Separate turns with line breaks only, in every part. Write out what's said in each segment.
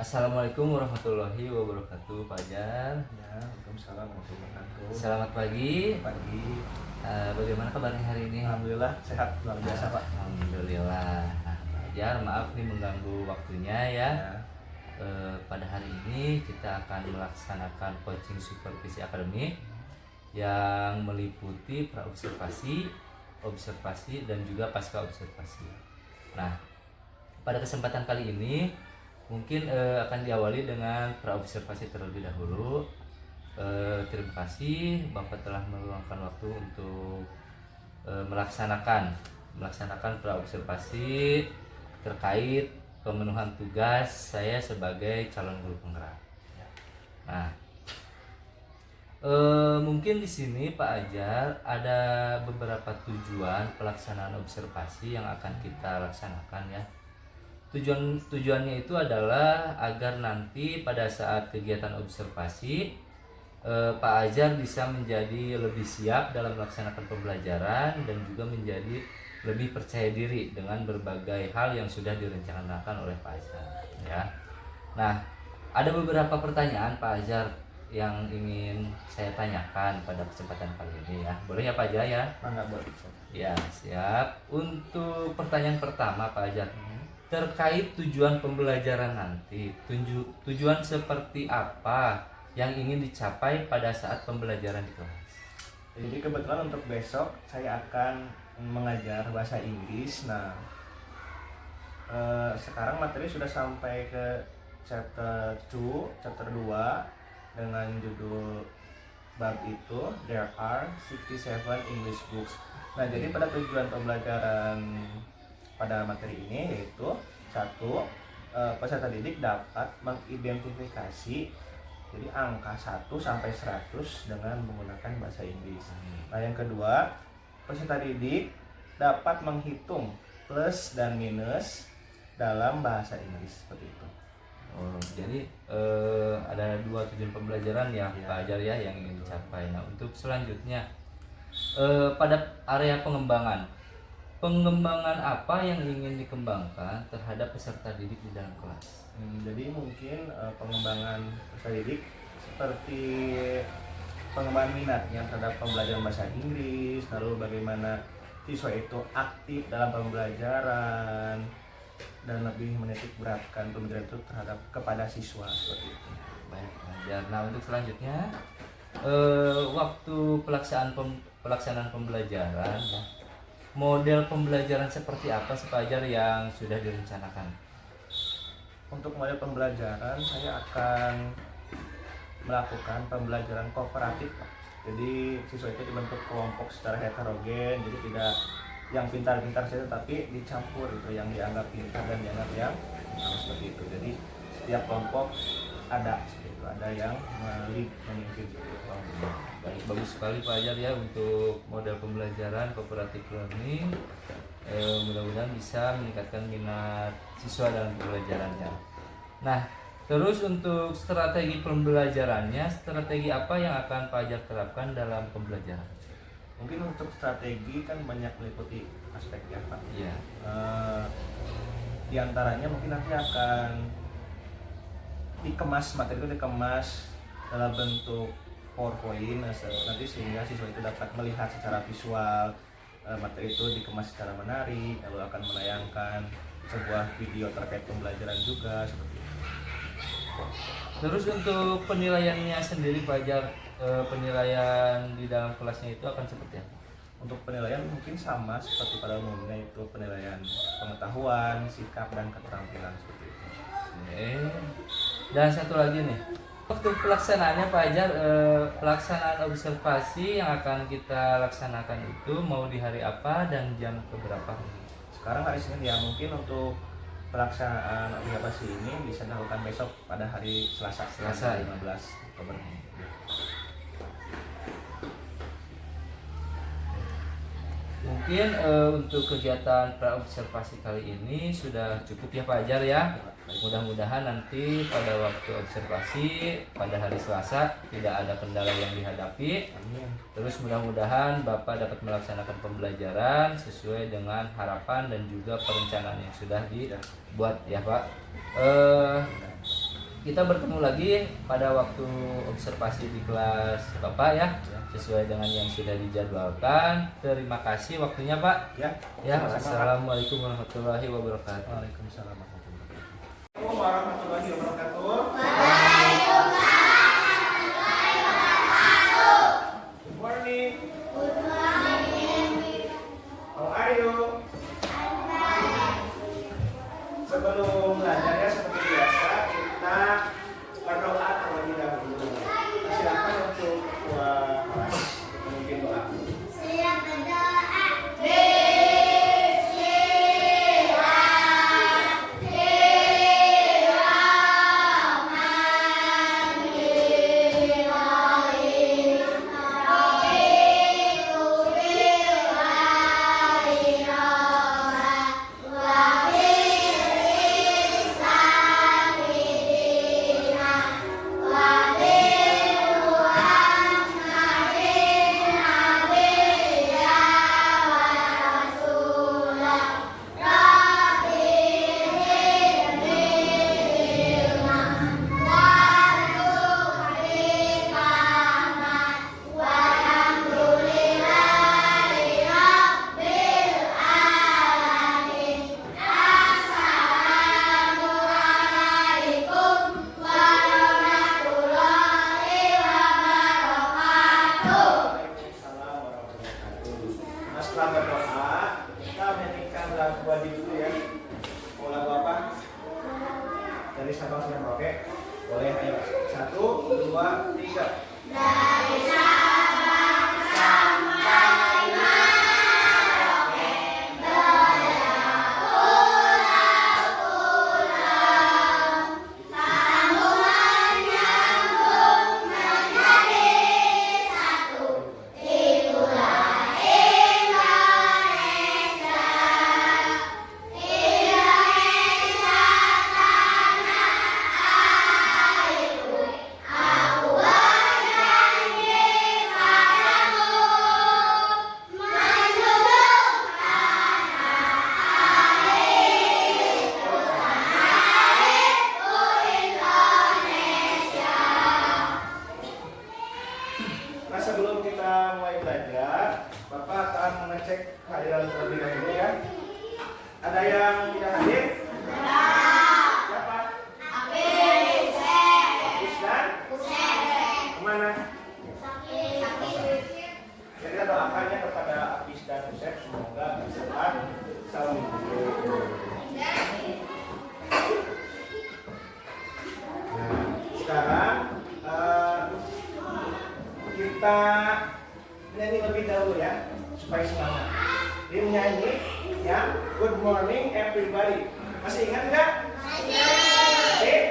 Assalamualaikum warahmatullahi wabarakatuh, Pak Jar.
Ya, Waalaikumsalam warahmatullahi wabarakatuh.
Selamat pagi.
Pagi.
Bagaimana kabarnya hari ini?
Alhamdulillah sehat luar biasa, Pak.
Alhamdulillah. Nah, Pak Jar, maaf nih mengganggu waktunya ya.
Ya.
Pada hari ini kita akan melaksanakan coaching supervisi akademik yang meliputi praobservasi, observasi, dan juga pasca observasi. Nah, pada kesempatan kali ini mungkin akan diawali dengan praobservasi terlebih dahulu. Terima kasih Bapak telah meluangkan waktu untuk melaksanakan praobservasi terkait pemenuhan tugas saya sebagai calon guru penggerak. Nah, mungkin di sini Pak Ajar ada beberapa tujuan pelaksanaan observasi yang akan kita laksanakan ya. Tujuannya itu adalah agar nanti pada saat kegiatan observasi Pak Ajar bisa menjadi lebih siap dalam melaksanakan pembelajaran dan juga menjadi lebih percaya diri dengan berbagai hal yang sudah direncanakan oleh Pak Ajar ya. Nah, ada beberapa pertanyaan Pak Ajar yang ingin saya tanyakan pada kesempatan kali ini ya. Boleh ya Pak Ajar ya?
Mangga boleh.
Ya, siap. Untuk pertanyaan pertama Pak Ajar, terkait tujuan pembelajaran nanti, tujuan seperti apa yang ingin dicapai pada saat pembelajaran di kelas?
Jadi kebetulan untuk besok saya akan mengajar bahasa Inggris. Nah, sekarang materi sudah sampai ke chapter 2 dengan judul bab itu There are 67 English books. Nah, jadi pada tujuan pembelajaran pada materi ini yaitu satu, peserta didik dapat mengidentifikasi jadi angka 1 sampai 100 dengan menggunakan bahasa Inggris. Nah, yang kedua, peserta didik dapat menghitung plus dan minus dalam bahasa Inggris seperti itu.
Oh, jadi ada dua tujuan pembelajaran ya, Pak Ajar ya yang ingin dicapai. Nah, untuk selanjutnya pada area pengembangan apa yang ingin dikembangkan terhadap peserta didik di dalam kelas?
Jadi mungkin pengembangan peserta didik seperti pengembangan minatnya terhadap pembelajaran bahasa Inggris, lalu bagaimana siswa itu aktif dalam pembelajaran dan lebih menitik beratkan pembelajaran itu kepada siswa seperti itu.
Baik, Pak Ajar. Nah, untuk selanjutnya waktu pelaksanaan pembelajaran ya. Model pembelajaran seperti apa sih Pak Ajar yang sudah direncanakan?
Untuk model pembelajaran saya akan melakukan pembelajaran kooperatif, Pak. Jadi siswa itu dibentuk kelompok secara heterogen, jadi tidak yang pintar-pintar saja tapi dicampur itu yang dianggap pintar dan dianggap yang seperti itu. Jadi setiap kelompok ada seperti itu, ada yang memimpin seperti itu.
Baik, bagus sekali Pak Ajar ya untuk model pembelajaran cooperative learning. Mudah-mudahan bisa meningkatkan minat siswa dalam pembelajarannya. Nah, terus untuk strategi pembelajarannya, strategi apa yang akan Pak Ajar terapkan dalam pembelajaran?
Mungkin untuk strategi kan banyak meliputi aspek ya Pak.
Iya.
Di antaranya mungkin nanti akan materi itu dikemas dalam bentuk PowerPoint nanti sehingga siswa itu dapat melihat secara visual materi itu dikemas secara menarik, lalu akan menayangkan sebuah video terkait pembelajaran juga seperti itu.
Terus untuk penilaiannya sendiri Pak Ajar, penilaian di dalam kelasnya itu akan seperti apa?
Untuk penilaian mungkin sama seperti pada umumnya, itu penilaian pengetahuan, sikap, dan keterampilan seperti itu.
Oke. Dan satu lagi nih, waktu pelaksanaannya Pak Ajar, pelaksanaan observasi yang akan kita laksanakan itu mau di hari apa dan jam keberapa?
Sekarang hari Senin ya, mungkin untuk pelaksanaan observasi ini bisa dilakukan besok pada hari Selasa 15 Oktober.
Mungkin untuk kegiatan praobservasi kali ini sudah cukup ya Pak Ajar ya. Mudah-mudahan nanti pada waktu observasi pada hari Selasa tidak ada kendala yang dihadapi.
Amin.
Terus mudah-mudahan Bapak dapat melaksanakan pembelajaran sesuai dengan harapan dan juga perencanaan yang sudah dibuat ya Pak. kita bertemu lagi pada waktu observasi di kelas Bapak ya, sesuai dengan yang sudah dijadwalkan. Terima kasih waktunya Pak.
Ya.
Ya,
Sama-sama, Pak.
Assalamualaikum warahmatullahi wabarakatuh.
Waalaikumsalam warahmatullahi wabarakatuh. Good morning. How are you? Sebelum belajar ya seperti biasa kita berdoa terlebih dahulu. Silakan untuk ketua kelas memimpin doa. Nah, setelah berdoa, kita menyanyikan lagu wajib dulu ya. Mau lagu apa? Dari Sabang sampai Merauke. Boleh, ayo. 1, 2, 3. Nah, sebelum kita mulai belajar, Bapak akan mengecek kehadiran terlebih dahulu ya. Ada yang tidak hadir? Siapa? Apis dan? Kemana? Ya, kita doakannya kepada Apis dan Usep, semoga sehat selalu. Nah, sekarang kita nyanyi lebih dahulu ya supaya semangat. Dia menyanyi yang Good Morning Everybody. Masih ingat nggak? Masih.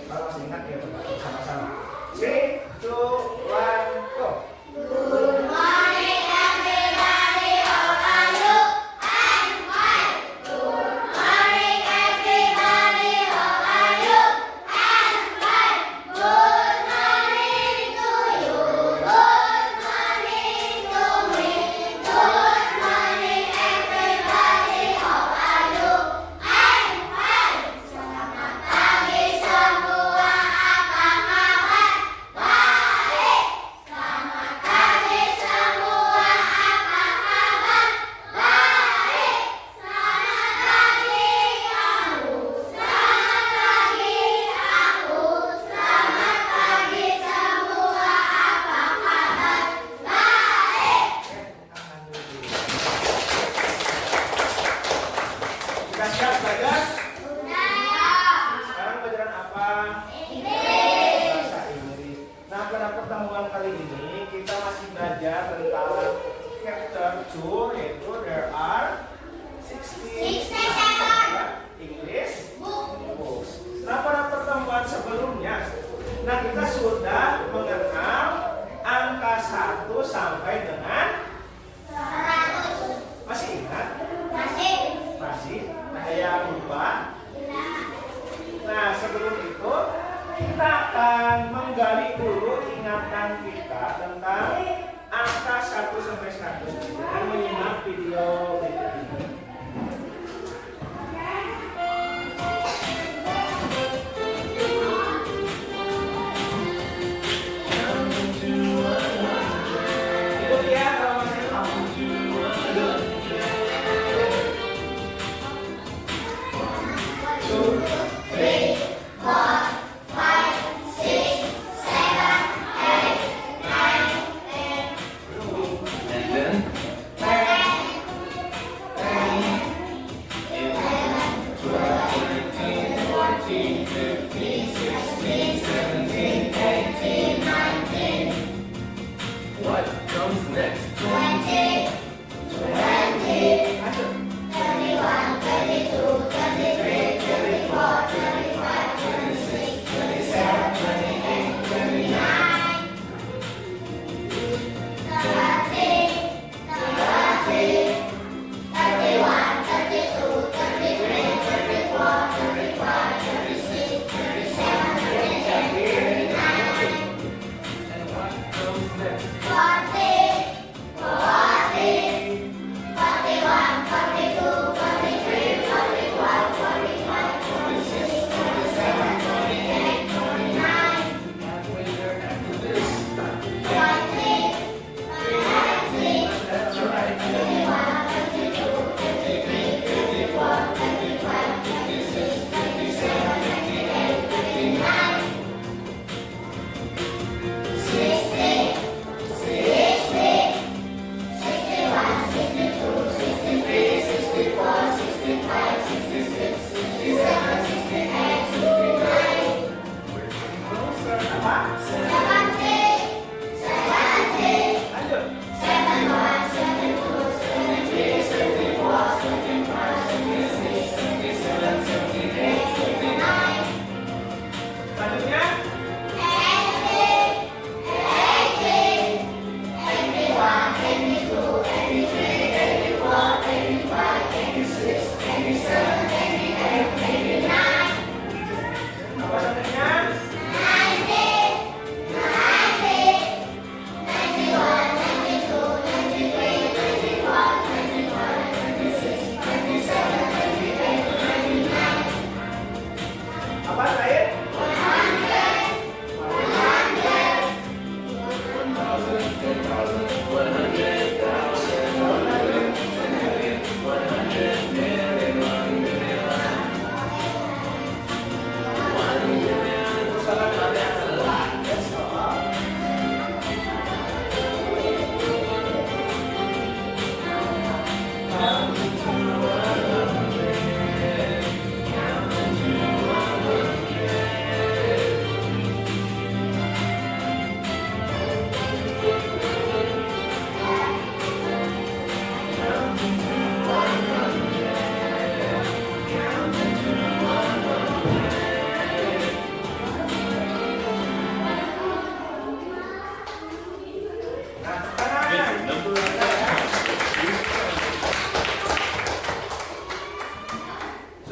Kalau masih ingat ya coba sama-sama. 3, 2, 1, go. Sudah siap belajar? Sekarang pelajaran apa? Bahasa Inggris. Nah, pada pertemuan kali ini kita masih belajar tentang chapter 2, yaitu there are 67 English books. Nah, pada pertemuan sebelumnya, nah kita sudah mengenal angka 1 sampai dengan 100. Masih ingat? Masih? Ada yang lupa? Nah, sebelum itu kita akan menggali dulu ingatan kita tentang angka 1 sampai 100 dengan menyimak video berikut ini.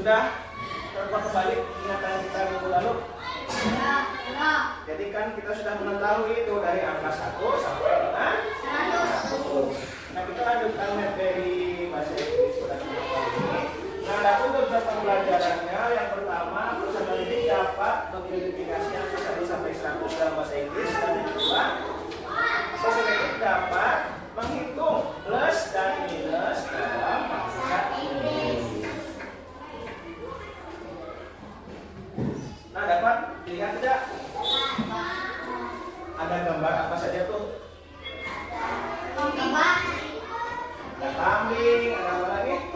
Sudah terbuat kembali ingatan kita minggu lalu? Jadi kan kita sudah mengetahui itu dari angka 1 sampai dengan 100. Nah kita lanjutkan materi bahasa Inggris pada kesempatan ini. Nah ada tujuan pembelajarannya. Yang pertama, perusahaan ini dapat mengidentifikasi angka 1 sampai 100 dalam bahasa Inggris. Dan yang kedua, perusahaan ini dapat menghitung plus dan minus dalam bahasa Inggris. Nah dapat dilihat tidak? Ada gambar apa saja tuh? Ada kambing, ada apa lagi?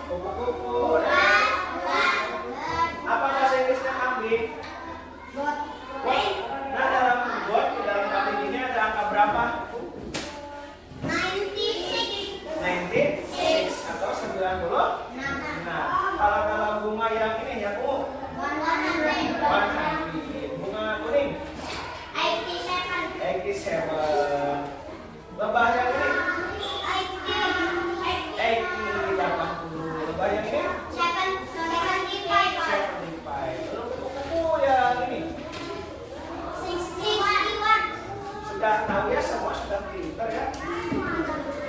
Kupu-kupu. Apa bahasa Inggrisnya kambing? Bot. Nah dalam bot, dalam kambing ini ada angka berapa? 96 atau 90. Nah kalau bunga yang ini ya Bu? 100. Bunga kuning? 87. Lebah yang ini? 80. Lebah yang ini? 75. Lalu kupu-kupu yang ini? 61. Sudah tahu ya, semua sudah pintar ya.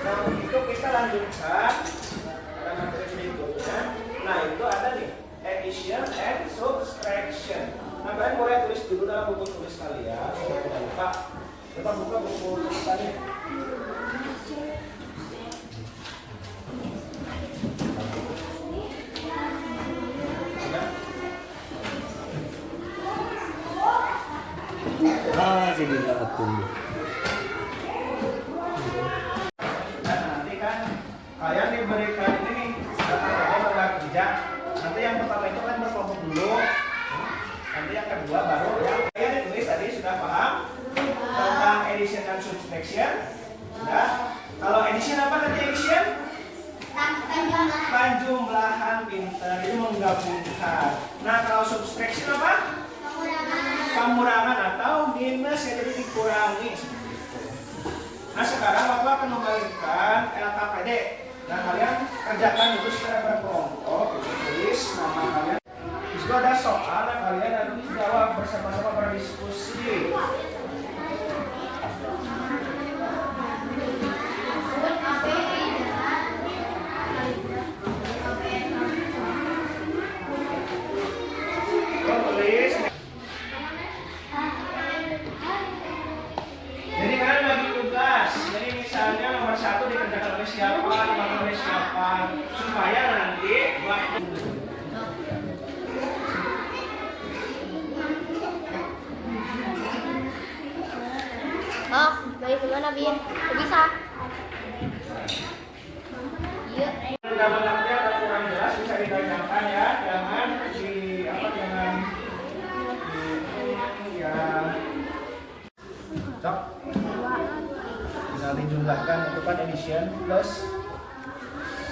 Nah begitu kita lanjutkan pada materi berikutnya. Nah itu ada nih addition and subtraction. Nah kalian boleh tulis dulu dalam buku tulis kalian supaya tidak lupa. Coba buka buku tulisannya.
Jadi nggak tunggu.
Nah nanti kan kalian diberikan ini nih beberapa kerja. Nanti yang pertama itu kan berkelompok dulu. Nanti yang kedua baru yang kalian ditulis tadi sudah paham tentang addition dan subtraction. Sudah. Kalau addition apa nanti addition? Penjumlahan pintar, itu menggabungkan. Nah kalau subtraction apa? Pengurangan atau minus yang jadi dikurangi. Nah sekarang Bapak akan memberikan LKPD. Nah kalian kerjakan itu secara berkelompok. Tulis nama kalian. Disitu ada soal, nah kalian harus jawab bersama-sama berdiskusi. Tulis. Jadi kalian bagi tugas. Jadi misalnya nomor 1 dikerjakan oleh siapa, nomor oleh siapa, supaya nanti waktu.
Oh, dari gimana Bin? Kok bisa? Iya.
Gambar-gambarnya ada kurang jelas bisa ditanyakan ya, jangan di apa jangan di ya. Cok. Bisa dijumlahkan itu kan addition plus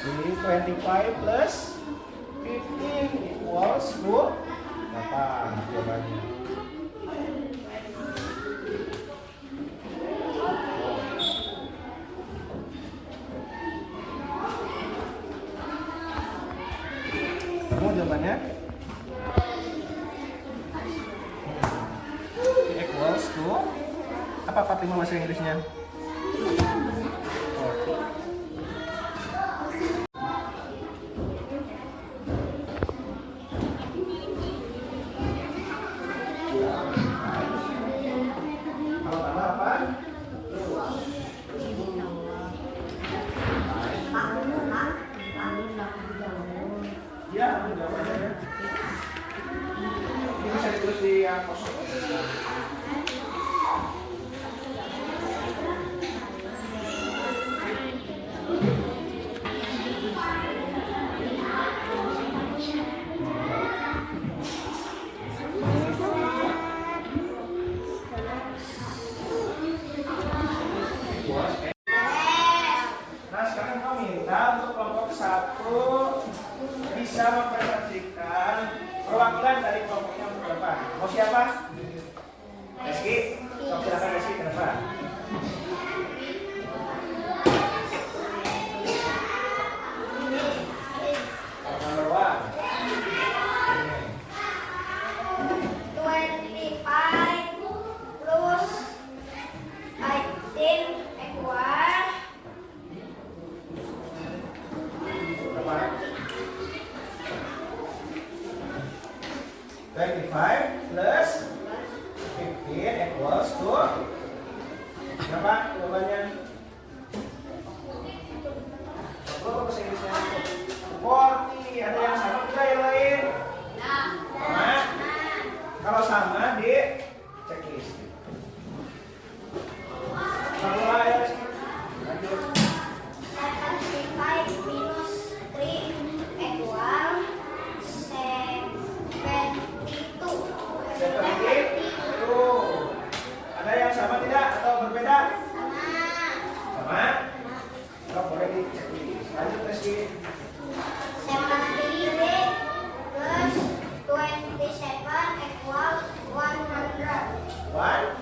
25 plus 15 equals to apa jawabannya? Kamu jawabannya? Equals to apa 45 bahasa Inggrisnya? Kalau tambah apa? Iya, jawabannya ya. Ini bisa ditulis di yang kosong. Nah sekarang kau minta untuk kelompok 1 bisa mempresentasikan perwakilan dari kelompoknya berapa? Mau siapa? plus 15 equals to berapa jawabannya? Apa bahasa Inggrisnya? 40. Ada yang sama tidak yang lain? Sama? Kalau sama di checklist. Kalau ya, lanjut.
75 minus 3 equal 72.
Seperti itu. Ada yang sama tidak atau berbeda? Sama? Kalau boleh di checklist. Lanjut Reski.
78 plus 27 equal 100.
One.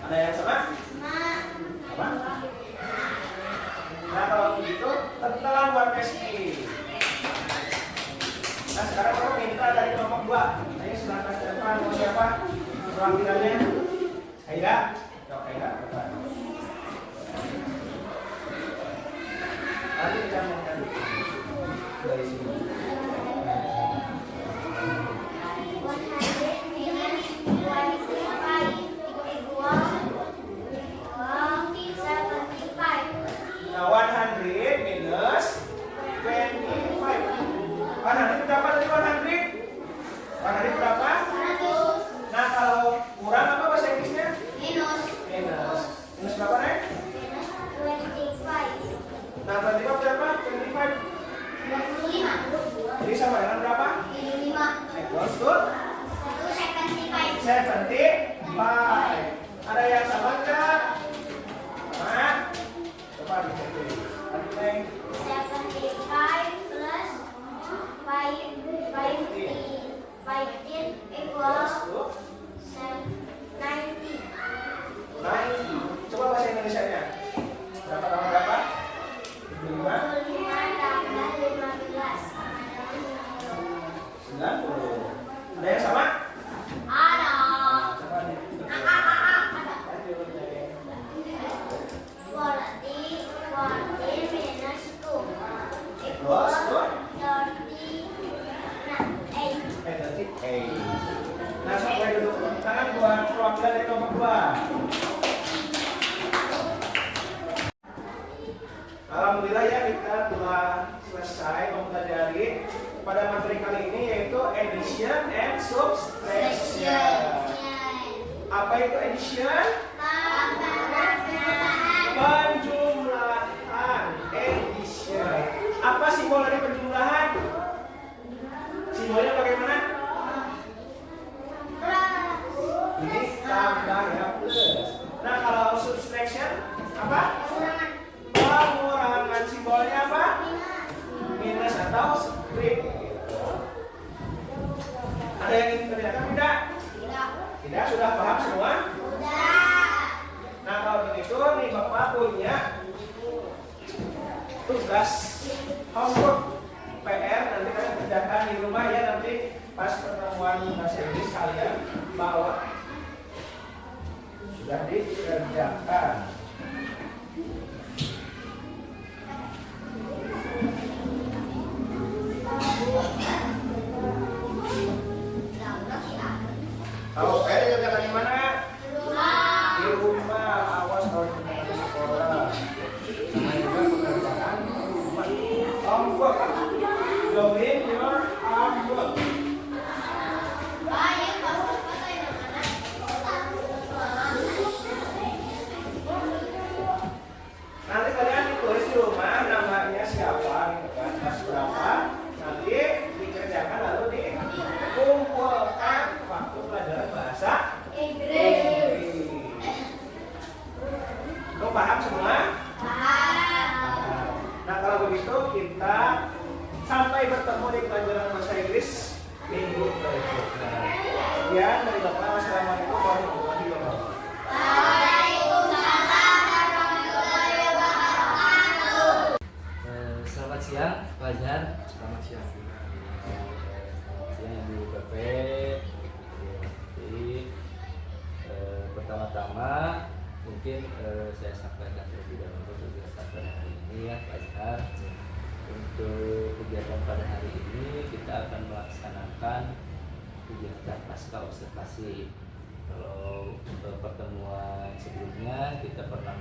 Ada yang sama? Apa? Nah kalau begitu tentulah buat Reski. Nah sekarang kita minta dari kelompok 2. Ayo silakan ke depan. Mau siapa? Perwakilannya? Aida? Yuk Aida. Nanti kita mau dari sini.
100 minus 25 equal 75.
Nah 100 minus 25. 100 berapa tadi 100? 100 berapa?
100
Nah kalau kurang apa bahasa Inggrisnya?
minus
Minus. Minus berapa nih?
minus 25.
Nah 25 berapa? 25.
25.
Jadi sama dengan berapa?
25.
Equals to
175.
75. Ada yang sama enggak? Sama? Coba dicek dulu. Adik Neng.
75 plus 15 equals
Equals to
90.
90. Coba bahasa Indonesianya. Berapa tambah berapa? 75.
25 tambah 15.
90. Ada yang sama?
Ada.
Coba nih.
Ada.
Lanjut, Neng.
40 minus 2
Equals to
38.
38. Nah, sampai duduk tepuk tangan buat perwakilan dari kelompok 2. Alhamdulillah ya kita telah selesai mempelajari pada materi kali ini yaitu addition and subtraction. Apa itu addition? Penjumlahan. Addition. Apa simbol dari penjumlahan? Simbolnya bagaimana? Ini tambah ya plus. Nah kalau subtraction apa? Pengurangan. Simbolnya apa? Minus atau strip. Ada yang ingin ditanyakan tidak? Tidak, sudah paham semua? Nah kalau begitu nih Bapak punya tugas homework PR nanti kalian kerjakan di rumah ya, nanti pas pertemuan bahasa Inggris kalian bawa. Sudah dikerjakan. Kalau PR dikerjakan di mana? Di rumah. Awas kalau dikerjakan di sekolah. Sama juga pekerjaan di rumah. Homework. Doing your homework. Nanti kalian ditulis di rumah namanya siapa gitu kan, kelas berapa, nanti dikerjakan lalu dikumpulkan waktu pelajaran bahasa Inggris. Kau paham semua? Nah kalau begitu kita sampai bertemu di pelajaran bahasa Inggris minggu berikutnya. Sekian dari Bapak. Wassalamualaikum warahmatullahi wabarakatuh.
Selamat siang, Fajar.
Selamat siang.
Siang Ibu PP. Jadi pertama-tama mungkin saya sampaikan terlebih dahulu kegiatan pada hari ini ya, Fajar. Untuk kegiatan pada hari ini kita kegiatan pasca observasi. Kalau pertemuan sebelumnya kita pernah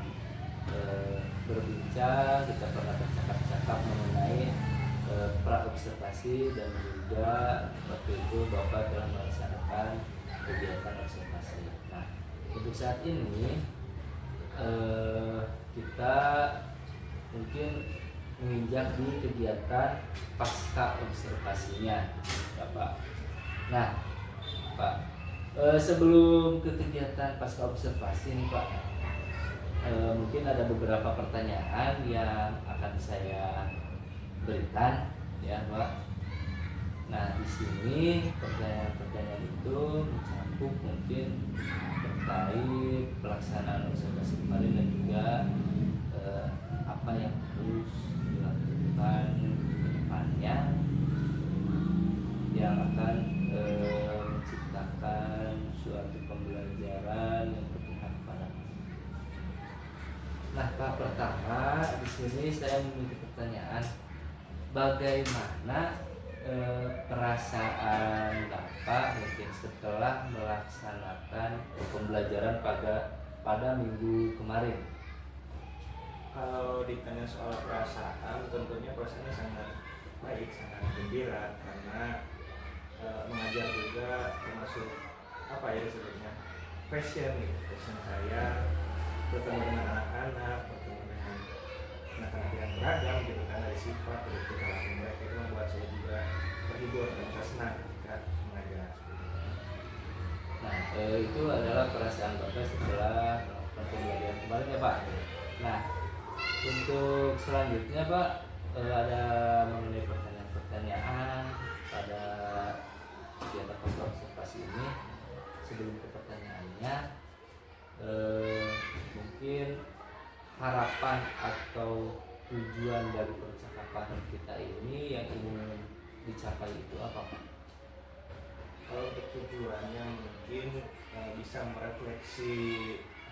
berbincang, kita pernah bercakap-cakap mengenai pra observasi, dan juga waktu itu Bapak telah melaksanakan kegiatan observasi. Nah, untuk saat ini kita mungkin menginjak di kegiatan pasca observasinya, Bapak. Nah, Pak, sebelum ke kegiatan pasca observasi nih Pak, mungkin ada beberapa pertanyaan yang akan saya berikan ya Pak. Nah, di sini pertanyaan-pertanyaan itu mencakup mungkin terkait pelaksanaan observasi kemarin, dan juga apa yang harus dilakukan ke depannya yang akan menciptakan suatu pembelajaran yang berpihak pada. Nah, Pak, pertama di sini saya memiliki pertanyaan, bagaimana perasaan Bapak mungkin setelah melaksanakan pembelajaran pada minggu kemarin?
Kalau ditanya soal perasaan, tentunya perasaannya sangat baik, sangat gembira, karena mengajar juga termasuk apa ya disebutnya passion gitu, passion saya bertemu dengan anak-anak, bertemu dengan anak-anak yang beragam gitu kan, dari sifat, dari perilaku mereka, itu membuat saya juga terhibur dan saya senang ketika mengajar.
Nah, itu adalah perasaan Bapak setelah melakukan pembelajaran kemarin ya Pak. Nah, untuk selanjutnya Pak, ada mengenai pertanyaan-pertanyaan pada kegiatan pasca observasi ini. Sebelum ke pertanyaannya, mungkin harapan atau tujuan dari percakapan kita ini yang ingin dicapai itu apa Pak?
Kalau untuk tujuannya mungkin bisa merefleksi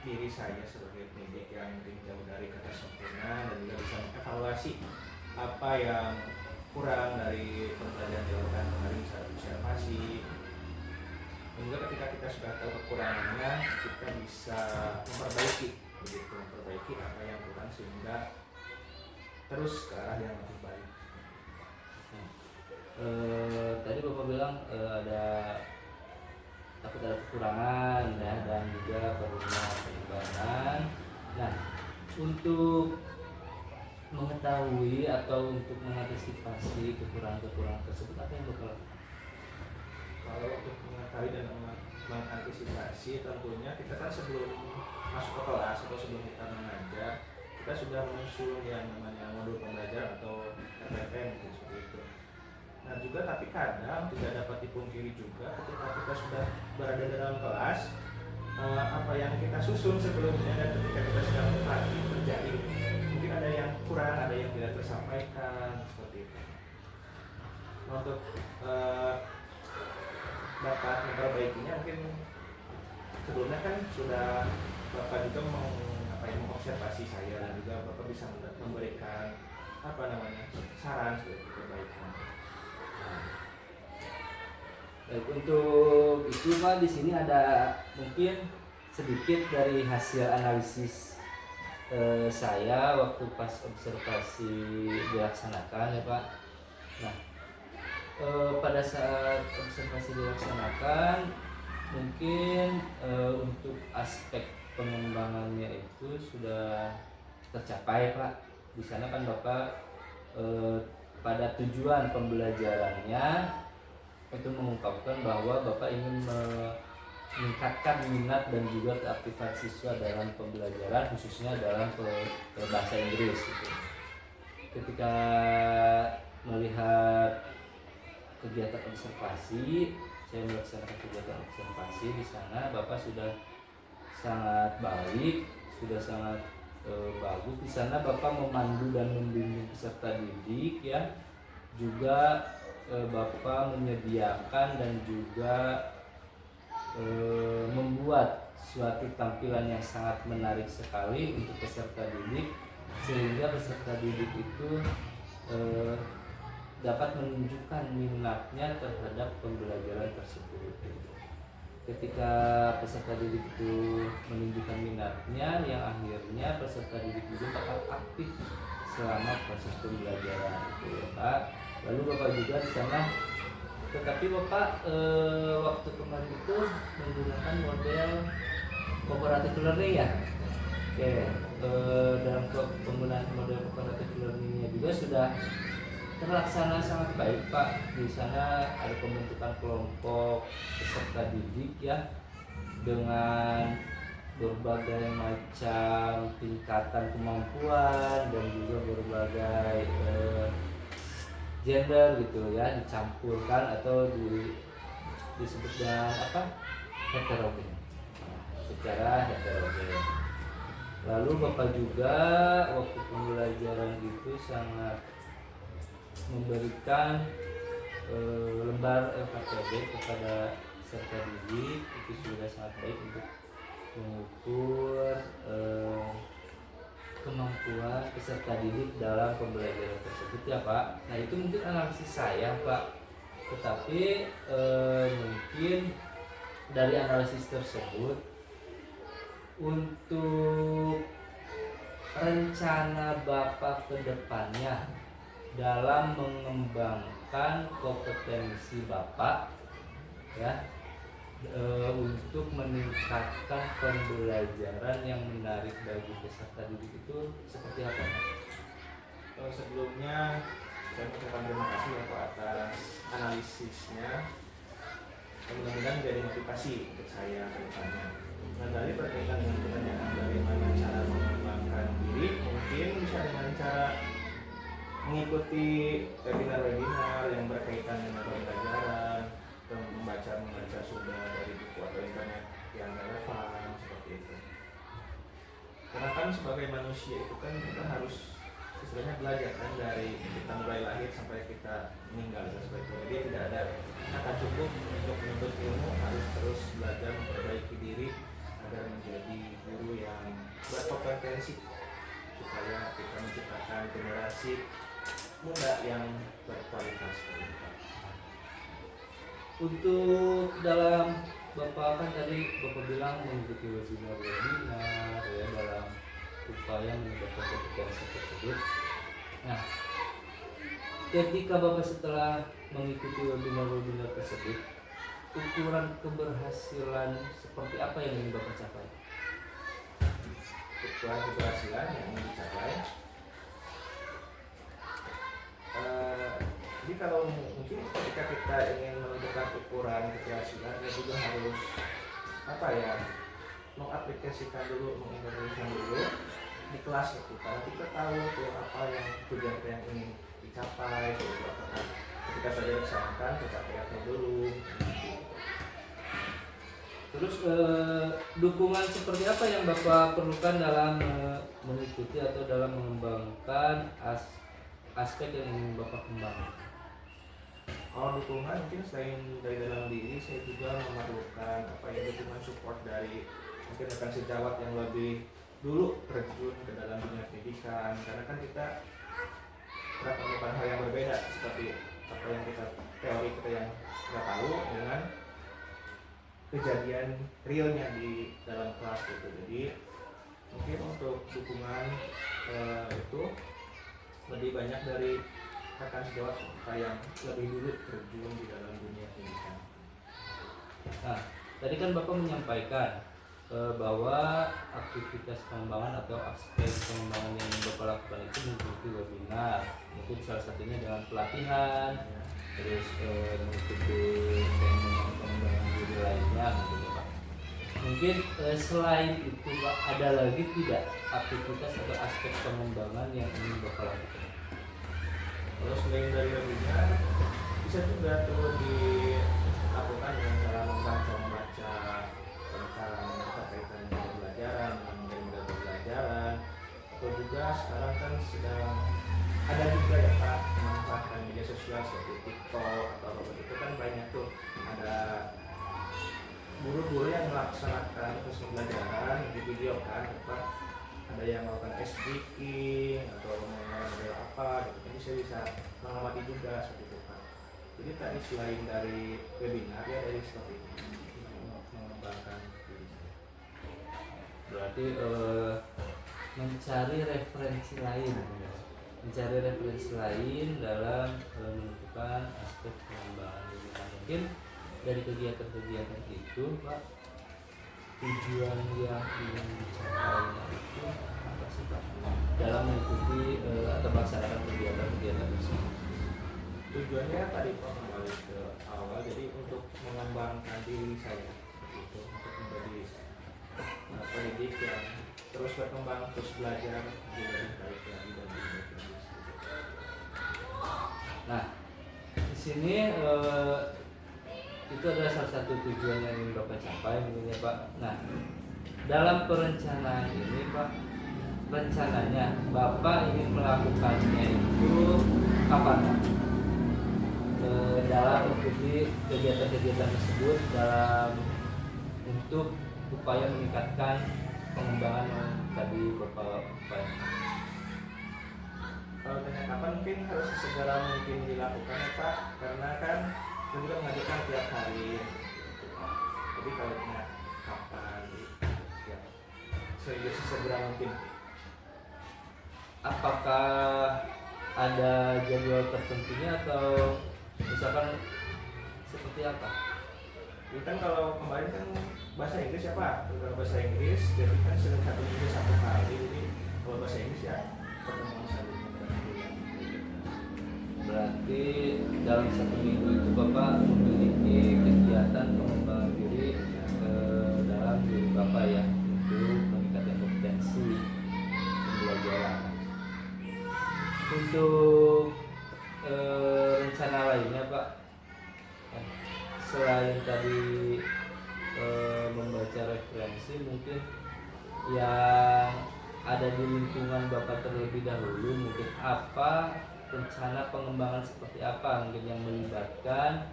diri saya sebagai pendidik yang mungkin jauh dari kata sempurna, dan juga bisa mengevaluasi apa yang kurang dari pembelajaran dilakukan kemarin, bisa observasi. Hingga ketika kita sudah tahu kekurangannya, kita bisa memperbaiki apa yang kurang sehingga terus ke arah yang lebih baik.
Tadi Bapak bilang takut ada kekurangan ya, dan juga perlunya pengembangan. Nah, untuk mengetahui atau untuk mengantisipasi kekurangan-kekurangan tersebut, apa yang Bapak lakukan?
Kalau untuk mengetahui dan mengantisipasi, tentunya kita kan sebelum masuk ke kelas atau sebelum kita mengajar, kita sudah menyusun yang namanya modul pembelajaran atau RPP mungkin seperti itu. Nah juga, tapi kadang tidak dapat dipungkiri juga ketika kita sudah berada dalam kelas, apa yang kita susun sebelumnya dan ketika kita sedang melatih terjadi, mungkin ada yang kurang, ada yang tidak tersampaikan seperti itu. Nah, untuk dapat memperbaikinya, mungkin sebelumnya kan sudah Bapak juga mengobservasi saya, dan juga Bapak bisa memberikan saran seperti perbaikan.
Baik, untuk itu Pak, di sini ada mungkin sedikit dari hasil analisis saya waktu pas observasi dilaksanakan ya Pak. Nah, pada saat observasi dilaksanakan, mungkin untuk aspek pengembangannya itu sudah tercapai Pak. Di sana kan Bapak pada tujuan pembelajarannya itu mengungkapkan bahwa Bapak ingin meningkatkan minat dan juga keaktifan siswa dalam pembelajaran, khususnya dalam bahasa Inggris gitu. Ketika melihat kegiatan observasi, saya melaksanakan kegiatan observasi di sana, Bapak sudah sangat baik, sudah sangat bagus. Di sana Bapak memandu dan membimbing peserta didik ya, juga Bapak menyediakan dan juga membuat suatu tampilan yang sangat menarik sekali untuk peserta didik, sehingga peserta didik itu dapat menunjukkan minatnya terhadap pembelajaran tersebut. Ketika peserta didik itu menunjukkan minatnya, yang akhirnya peserta didik itu bakal aktif selama proses pembelajaran itu ya Pak. Lalu Bapak juga di sana, tetapi Bapak waktu kemarin itu menggunakan model cooperative learning ya. Oke, dalam penggunaan model cooperative learningnya juga sudah terlaksana sangat baik Pak. Di sana ada pembentukan kelompok peserta didik ya, dengan berbagai macam tingkatan kemampuan dan juga berbagai gender gitu ya, dicampurkan atau disebut dengan apa, heterogen, secara heterogen. Lalu Bapak juga waktu pembelajaran itu sangat memberikan lembar LKPD kepada peserta didik. Itu sudah sangat baik untuk mengukur kemampuan peserta didik dalam pembelajaran tersebut ya Pak. Nah itu mungkin analisis saya Pak, tetapi mungkin dari analisis tersebut untuk rencana Bapak ke depannya dalam mengembangkan kompetensi Bapak ya, untuk meningkatkan pembelajaran yang menarik bagi peserta didik itu seperti apa Pak?
Sebelumnya saya mengucapkan terima kasih ya Pak atas analisisnya. Mudah-mudahan menjadi motivasi untuk saya ke depannya. Nah, dari berkaitan dengan pertanyaan bagaimana cara mengembangkan diri, mungkin bisa dengan cara mengikuti webinar-webinar yang berkaitan dengan pembelajaran, atau membaca sumber dari buku atau internet yang relevan seperti itu. Karena kan sebagai manusia itu kan kita harus istilahnya belajar kan, dari kita mulai lahir sampai kita meninggal dan sebagainya. Jadi tidak ada kata cukup untuk menuntut ilmu, harus terus belajar memperbaiki diri agar menjadi guru yang berkompetensi supaya kita menciptakan generasi muda yang berkualitas.
Untuk dalam Bapak kan tadi Bapak bilang mengikuti webinar ya dalam upaya meningkatkan kompetensi tersebut. Nah, ketika Bapak setelah mengikuti webinar tersebut, ukuran keberhasilan seperti apa yang ingin Bapak capai?
Ukuran keberhasilan yang ingin dicapai, jadi kalau mungkin ketika kita ingin menentukan ukuran keberhasilan, kita juga harus mengaplikasikan dulu, mengimplementasikan dulu di kelas itu. Karena kita tahu tuh apa yang tujuan yang ingin dicapai, itu apakah ketika saja dilaksanakan tercapai atau belum.
Terus dukungan seperti apa yang Bapak perlukan dalam mengikuti atau dalam mengembangkan aspek yang ingin Bapak kembangkan?
Kalau dukungan mungkin selain dari dalam diri, saya juga memerlukan dukungan support dari mungkin rekan sejawat yang lebih dulu terjun ke dalam dunia pendidikan. Karena kan kita melakukan hal yang berbeda, seperti apa yang teori kita yang nggak tahu dengan kejadian realnya di dalam kelas gitu. Jadi mungkin untuk dukungan itu lebih banyak dari rekan sejawat yang lebih dulu terjun di dalam dunia pendidikan.
Nah, tadi kan Bapak menyampaikan bahwa aktivitas pengembangan atau aspek pengembangan yang Bapak lakukan itu mengikuti webinar, mungkin salah satunya dengan pelatihan, terus mengikuti pengembangan diri lainnya gitu Bapak. Mungkin selain itu Pak, ada lagi tidak aktivitas atau aspek pengembangan yang ingin Bapak lakukan?
Kalau selain dari webinar, bisa juga tuh dilakukan dengan cara membaca tentang berkaitan dengan pembelajaran, dengan model-model pembelajaran, atau juga sekarang kan sedang ada juga ya Pak memanfaatkan media sosial seperti TikTok atau apa itu kan banyak tuh, ada guru-guru yang melaksanakan proses pembelajaran di video kan, ada yang melakukan speaking atau mengenai model apa apa gitu. Jadi saya bisa mengamati juga seperti itu Pak. Jadi tadi selain dari webinar ya dari seperti itu mengembangkan diri saya.
Berarti mencari referensi lain, dalam menentukan aspek pengembangan diri. Nah, mungkin dari kegiatan-kegiatan itu Pak, tujuan yang ingin dicapai itu apa sih Pak dalam mengikuti atau melaksanakan kegiatan-kegiatan tersebut?
Tujuannya tadi Pak kembali ke awal, jadi untuk mengembangkan diri saya seperti itu, untuk menjadi pendidik yang terus berkembang, terus belajar menjadi lebih baik lagi dan lebih baik lagi.
Nah, di sini itu adalah salah satu tujuan yang ingin Bapak capai mungkin ya Pak. Nah, dalam perencanaan ini Pak, rencananya Bapak ingin melakukannya itu kapan Pak? Dalam mengikuti kegiatan-kegiatan tersebut dalam untuk upaya meningkatkan pengembangan yang tadi Bapak upayakan.
Kalau tanya kapan, mungkin harus segera mungkin dilakukan ya Pak, karena kan kita juga mengajarkan tiap hari gitu, Pak. Jadi kalau tanya kapan ya segera mungkin.
Apakah ada jadwal tertentunya atau misalkan seperti apa?
Ini kan kalau kemarin kan bahasa Inggris ya Pak, kalau bahasa Inggris jadi kan sering satu minggu satu kali, jadi kalau bahasa Inggris ya pertemuan selanjutnya.
Berarti dalam satu minggu itu Bapak memiliki kegiatan pengembangan diri dalam diri Bapak ya, untuk meningkatkan kompetensi pembelajaran. Untuk rencana lainnya Pak, selain tadi membaca referensi, mungkin yang ada di lingkungan Bapak terlebih dahulu, mungkin apa rencana pengembangan seperti apa mungkin yang melibatkan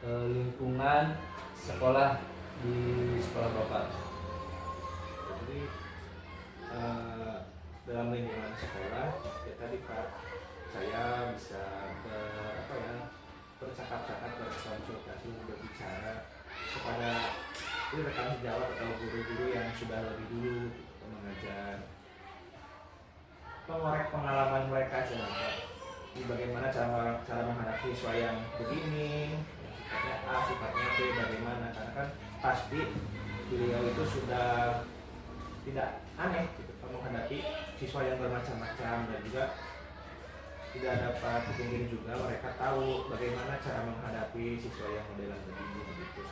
lingkungan sekolah di sekolah Bapak?
Jadi dalam lingkungan sekolah ya tadi Pak, saya bisa bercakap-cakap, berkonsultasi, berbicara kepada rekan sejawat atau guru-guru yang sudah lebih dulu mengajar, mengorek pengalaman mereka aja Pak. Ini bagaimana cara menghadapi siswa yang begini, yang sifatnya A, sifatnya B, bagaimana, karena kan pasti beliau itu sudah tidak aneh gitu menghadapi siswa yang bermacam-macam, dan juga tidak dapat dipungkiri juga mereka tahu bagaimana cara menghadapi siswa yang modelan begini begitu.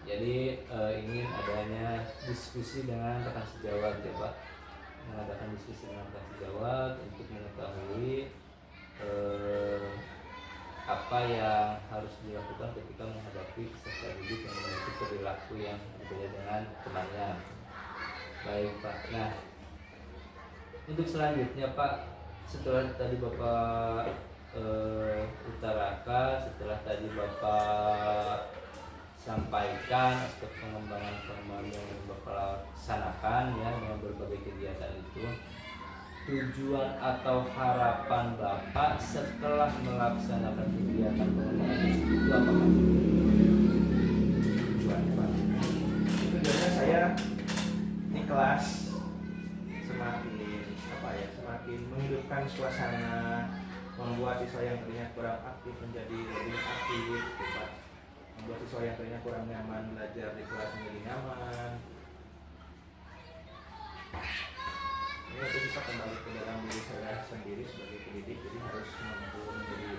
Jadi ingin adanya diskusi dengan rekan sejawat ya Pak, mengadakan diskusi dengan rekan sejawat untuk mengetahui apa yang harus dilakukan ketika menghadapi peserta didik yang memiliki perilaku yang berbeda dengan temannya. Baik Pak. Nah, untuk selanjutnya Pak, setelah tadi Bapak utarakan, setelah tadi Bapak sampaikan aspek pengembangan yang Bapak laksanakan ya dengan berbagai kegiatan itu, tujuan atau harapan Bapak setelah melaksanakan kegiatan pengembangan itu apa Pak?
Tujuannya Pak, tujuannya saya di kelas semakin menghidupkan suasana, membuat siswa yang tadinya kurang aktif menjadi lebih aktif, Pak. Membuat siswa yang tadinya kurang nyaman belajar di kelas menjadi nyaman. Ini itu bisa kembali ke dalam diri saya sendiri sebagai pendidik, jadi harus mampu menjadi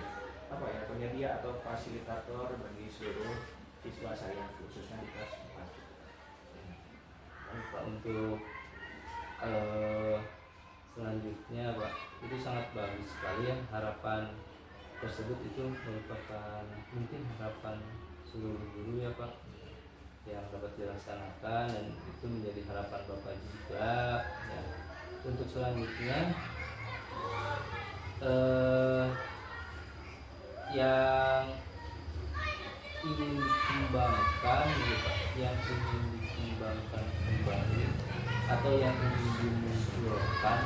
penyedia atau fasilitator bagi seluruh siswa saya, khususnya di kelas 4.
Pak, untuk selanjutnya Pak, itu sangat bagus sekali ya, harapan tersebut itu merupakan mungkin harapan seluruh guru ya Pak yang dapat dilaksanakan, dan itu menjadi harapan Bapak juga ya. Untuk selanjutnya yang ingin dikembangkan gitu Pak, yang ingin dikembangkan kembali atau yang ingin dimunculkan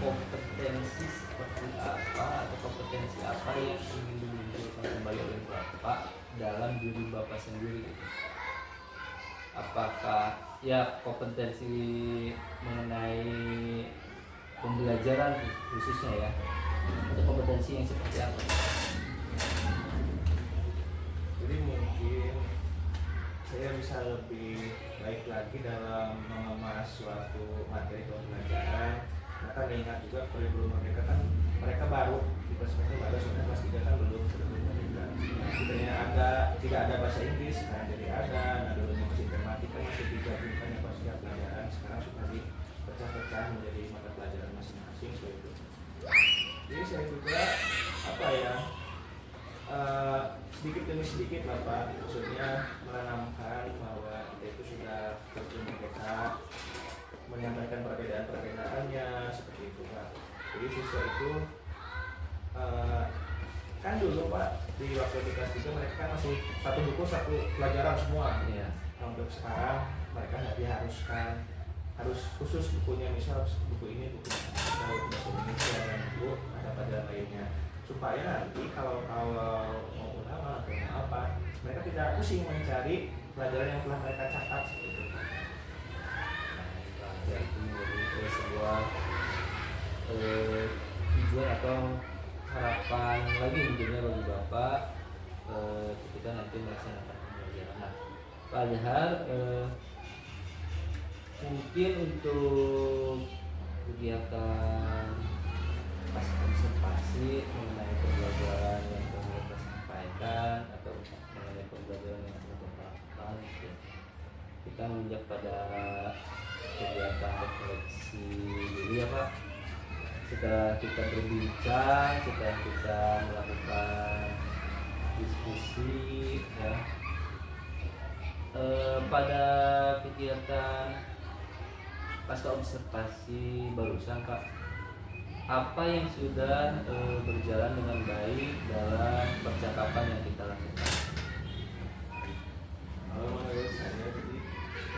kompetensi kompetensi seperti apa atau kompetensi apa yang ingin dimunculkan kembali oleh Bapak dalam diri Bapak sendiri gitu. Apakah ya kompetensi mengenai pembelajaran khususnya ya, atau kompetensi yang seperti apa?
Jadi mungkin saya bisa lebih baik lagi dalam mengemas suatu materi pembelajaran. Karena mengingat juga kurikulum mereka kan mereka baru di semester baru, sebenarnya kelas 3 kan belum kurikulum mereka. Tidak ada bahasa Inggris, sekarang jadi ada. Nah dulunya masih matematika masih digabungkan ya pas setiap pelajaran, sekarang sudah dipecah-pecah menjadi mata pelajaran masing-masing seperti itu. Jadi saya juga apa ya, sedikit demi sedikit lah Pak, maksudnya menanamkan bahwa kita itu sudah mereka menyampaikan perbedaan-perbedaannya seperti itu Pak. Jadi siswa itu kan dulu Pak di waktu di kelas 3 mereka kan masih satu buku satu pelajaran semua.
Iya.
Nah, untuk sekarang mereka nggak diharuskan harus khusus bukunya, misal buku ini buku bahasa Indonesia dan buku ada pelajaran lainnya, supaya nanti kalau mau ulangan atau mau apa mereka tidak pusing mencari pelajaran yang telah mereka catat seperti itu.
Ya, itu menjadi sebuah tujuan atau harapan lagi tentunya bagi Bapak ketika nanti melaksanakan pembelajaran. Nah, padahal mungkin untuk kegiatan pas observasi mengenai pembelajaran yang telah Bapak sampaikan atau mengenai pembelajaran yang telah Bapak lakukan gitu. Kita menginjak pada kegiatan refleksi diri ya Pak. Setelah kita berbincang, setelah kita melakukan diskusi ya, pada kegiatan pasca observasi barusan Pak, apa yang sudah berjalan dengan baik dalam percakapan yang kita lakukan?
Kalau menurut saya, jadi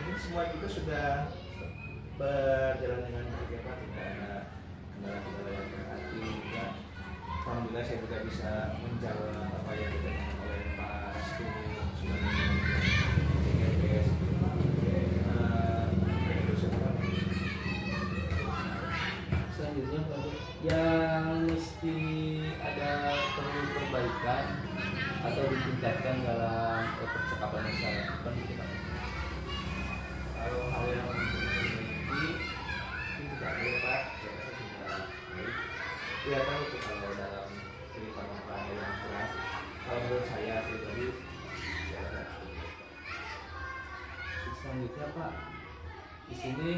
ini semua itu sudah berjalan dengan baik ya Pak, tidak ada kendala-kendala yang berarti juga. Alhamdulillah saya juga bisa menjawab apa yang ditanyakan oleh Pak Restu
Selanjutnya yang mesti ada perlu perbaikan atau ditingkatkan dalam percakapan yang saya lakukan gitu Pak.
kalau hal yang diperbaiki itu tidak ada ya Pak, saya rasa sudah baik. Ya tahu itu kalau dalam cerita masalah yang keras, kalau menurut saya pribadi saya rasa
Selanjutnya Pak, di sini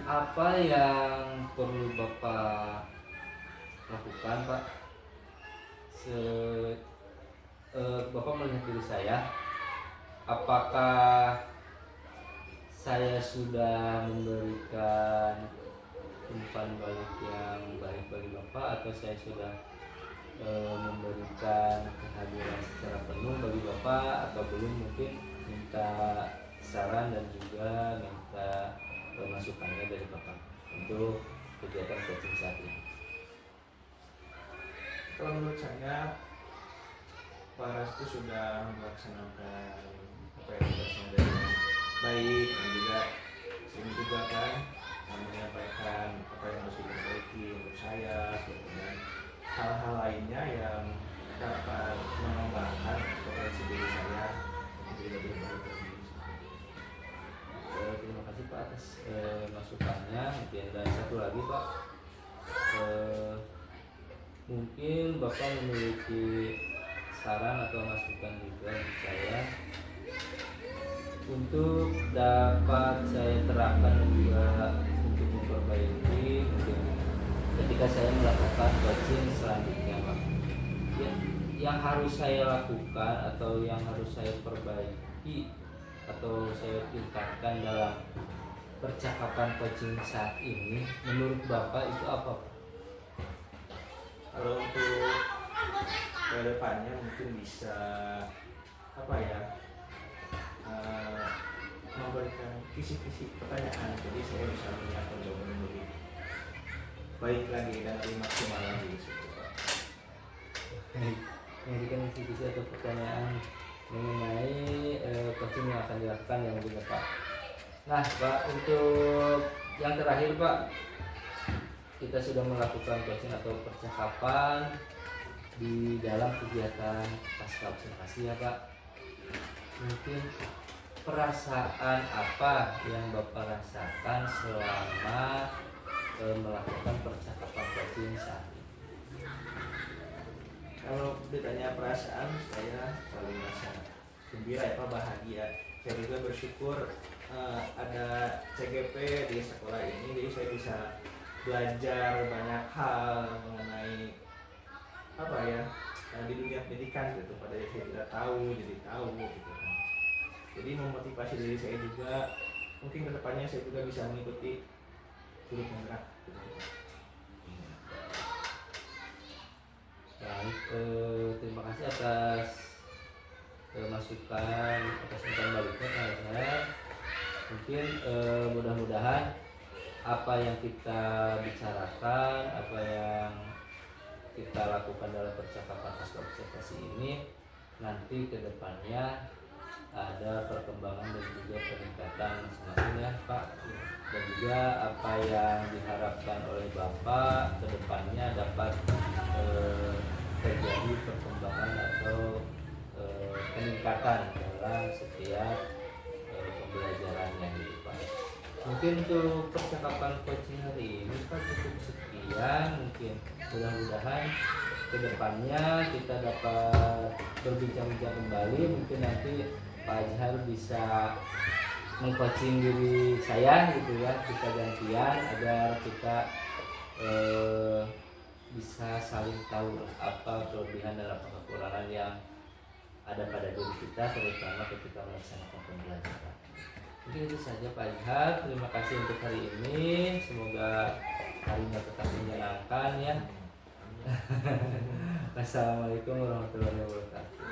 apa yang perlu Bapak lakukan Pak? Bapak melihat diri saya, apakah saya sudah memberikan umpan balik yang baik bagi Bapak, atau saya sudah memberikan kehadiran secara penuh bagi Bapak, atau belum, mungkin minta saran dan juga minta masukannya dari Bapak untuk kegiatan coaching saat ini.
kalau menurut saya Pak Restu sudah melaksanakan apa yang tugasnya dengan baik, dan juga sering juga kan menyampaikan apa yang harus diperbaiki untuk saya, dan hal-hal lainnya yang dapat mengembangkan potensi diri saya menjadi lebih baik lagi.
Terima kasih Pak atas masukannya. Dan satu lagi Pak, mungkin Bapak memiliki saran atau masukan juga untuk saya untuk dapat saya terapkan dan juga untuk memperbaiki mungkin ketika saya melakukan coaching selanjutnya Pak. Yang harus saya lakukan atau yang harus saya perbaiki atau saya tingkatkan dalam percakapan coaching saat ini, menurut Bapak itu apa Pak?
Kalau untuk kedepannya mungkin bisa apa ya, memberikan kisi-kisi pertanyaan, jadi saya bisa menyiapkan jawaban yang lebih baik lagi dan lebih maksimal lagi di situ Pak.
Ini kan kisi-kisi atau pertanyaan mengenai coaching yang akan dilakukan yang juga Pak. Nah Pak, untuk yang terakhir Pak, kita sudah melakukan coaching atau percakapan di dalam kegiatan pasca observasi ya Pak. Mungkin perasaan apa yang Bapak rasakan selama melakukan percakapan coaching saat ini?
Kalau ditanya perasaan, saya selalu merasa gembira ya Pak, bahagia. Saya juga bersyukur ada CGP di sekolah ini, jadi saya bisa belajar banyak hal mengenai apa ya di dunia pendidikan gitu, pada saya tidak tahu jadi tahu gitu kan. Jadi memotivasi diri saya juga, mungkin kedepannya saya juga bisa mengikuti turut menggerak gitu.
Baik, terima kasih atas masukan atas umpan baliknya Kang Azhar. Mungkin mudah-mudahan apa yang kita bicarakan, apa yang kita lakukan dalam percakapan pasca observasi ini nanti ke depannya ada perkembangan dan juga peningkatan masing-masing ya Pak, dan juga apa yang diharapkan oleh Bapak ke depannya dapat terjadi perkembangan atau peningkatan dalam setiap pembelajarannya gitu Pak. Mungkin untuk percakapan coaching hari ini Pak cukup sekian, mungkin mudah-mudahan kedepannya kita dapat berbincang-bincang kembali, mungkin nanti Pak Azhar bisa mengcoaching diri saya gitu ya, kita gantian agar kita bisa saling tahu apa kelebihan dan apa kekurangan yang ada pada diri kita, terutama ketika melaksanakan pembelajaran. Mungkin itu saja Pak Azhar, terima kasih untuk hari ini, semoga harinya tetap menyenangkan ya. Assalamualaikum warahmatullahi wabarakatuh.